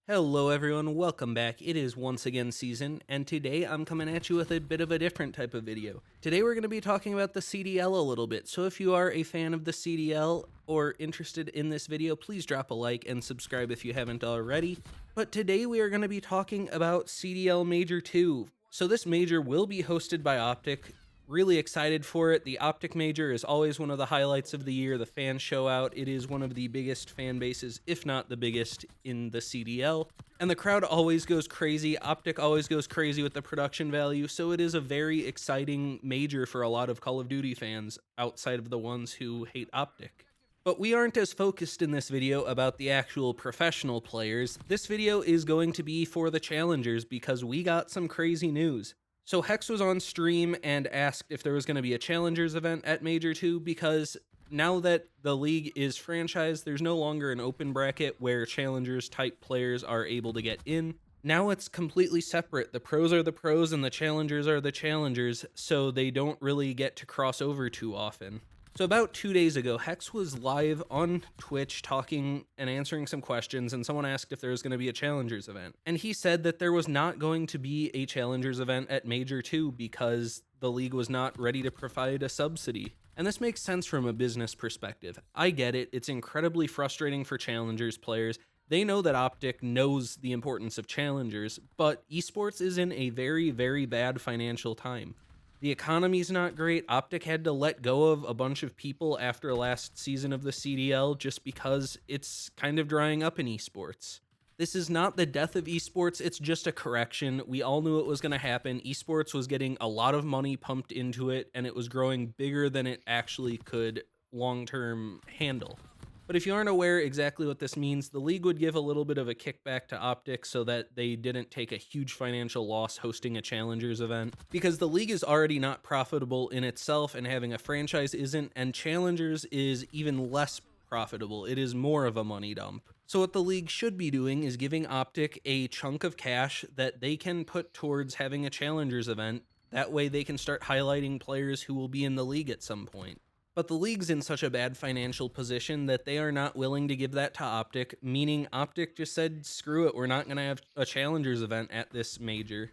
Hello everyone, welcome back. It is once again season, and today I'm coming at you with a bit of a different type of video. Today we're going to be talking about the CDL a little bit, so if you are a fan of the CDL or interested in this video, please drop a like and subscribe if you haven't already. But today we are going to be talking about CDL Major 2. So this major will be hosted by Optic. Really excited for it. The Optic Major is always one of the highlights of the year. The fans show out. It is one of the biggest fan bases, if not the biggest, in the CDL. And the crowd always goes crazy. Optic always goes crazy with the production value. So it is a very exciting major for a lot of Call of Duty fans outside of the ones who hate Optic. But we aren't as focused in this video about the actual professional players. This video is going to be for the challengers because we got some crazy news. So Hex was on stream and asked if there was going to be a Challengers event at Major 2 because now that the league is franchised, there's no longer an open bracket where Challengers type players are able to get in. Now it's completely separate. The pros are the pros and the challengers are the challengers, so they don't really get to cross over too often. So about 2 days ago, Hex was live on Twitch talking and answering some questions, and someone asked if there was going to be a Challengers event. And he said that there was not going to be a Challengers event at Major 2 because the league was not ready to provide a subsidy. And this makes sense from a business perspective. I get it. It's incredibly frustrating for Challengers players. They know that Optic knows the importance of Challengers, but esports is in a very, very bad financial time. The economy's not great. Optic had to let go of a bunch of people after last season of the CDL just because it's kind of drying up in esports. This is not the death of esports, it's just a correction. We all knew it was going to happen. Esports was getting a lot of money pumped into it, and it was growing bigger than it actually could long-term handle. But if you aren't aware exactly what this means, the league would give a little bit of a kickback to Optic so that they didn't take a huge financial loss hosting a Challengers event. Because the league is already not profitable in itself and having a franchise isn't, and Challengers is even less profitable. It is more of a money dump. So what the league should be doing is giving Optic a chunk of cash that they can put towards having a Challengers event. That way they can start highlighting players who will be in the league at some point. But the league's in such a bad financial position that they are not willing to give that to Optic, meaning Optic just said, screw it, we're not going to have a Challengers event at this major.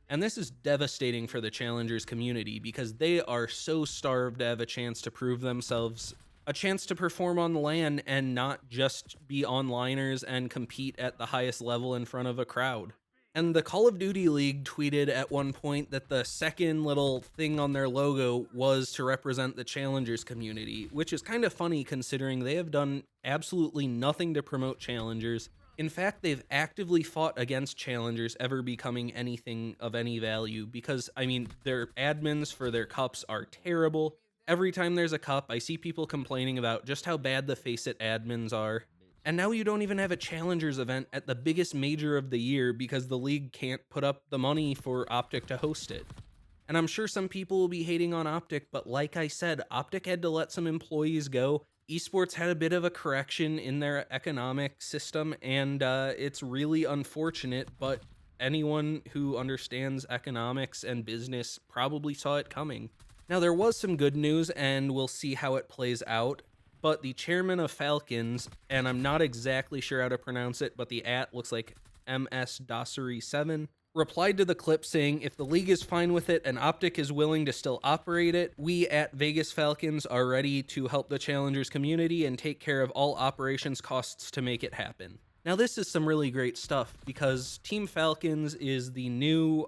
And this is devastating for the Challengers community because they are so starved to have a chance to prove themselves, a chance to perform on LAN and not just be onliners and compete at the highest level in front of a crowd. And the Call of Duty League tweeted at one point that the second little thing on their logo was to represent the Challengers community, which is kind of funny considering they have done absolutely nothing to promote Challengers. In fact, they've actively fought against Challengers ever becoming anything of any value because, I mean, their admins for their cups are terrible. Every time there's a cup, I see people complaining about just how bad the Faceit admins are. And now you don't even have a Challengers event at the biggest major of the year because the league can't put up the money for Optic to host it. And I'm sure some people will be hating on Optic, but like I said, Optic had to let some employees go. Esports had a bit of a correction in their economic system, and it's really unfortunate, but anyone who understands economics and business probably saw it coming. Now, there was some good news, and we'll see how it plays out. But the chairman of Falcons, and I'm not exactly sure how to pronounce it, but the @ looks like MS-Dossery7, replied to the clip saying, if the league is fine with it and Optic is willing to still operate it, we at Vegas Falcons are ready to help the Challengers community and take care of all operations costs to make it happen. Now, this is some really great stuff because Team Falcons is the new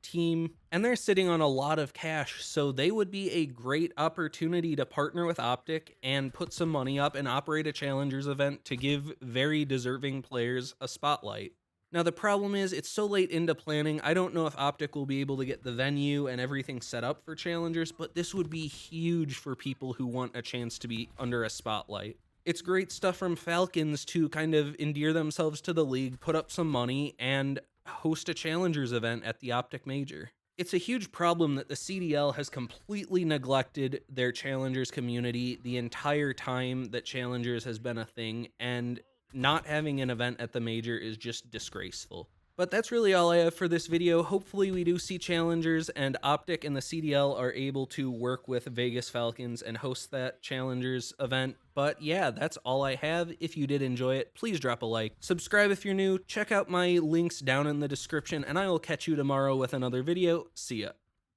team, and they're sitting on a lot of cash, so they would be a great opportunity to partner with Optic and put some money up and operate a Challengers event to give very deserving players a spotlight. Now, the problem is it's so late into planning, I don't know if Optic will be able to get the venue and everything set up for Challengers, but this would be huge for people who want a chance to be under a spotlight. It's great stuff from Falcons to kind of endear themselves to the league, put up some money, and host a Challengers event at the Optic Major. It's a huge problem that the CDL has completely neglected their Challengers community the entire time that Challengers has been a thing, and not having an event at the Major is just disgraceful. But that's really all I have for this video. Hopefully we do see Challengers and Optic and the CDL are able to work with Vegas Falcons and host that Challengers event. But yeah, that's all I have. If you did enjoy it, please drop a like. Subscribe if you're new. Check out my links down in the description, and I will catch you tomorrow with another video. See ya.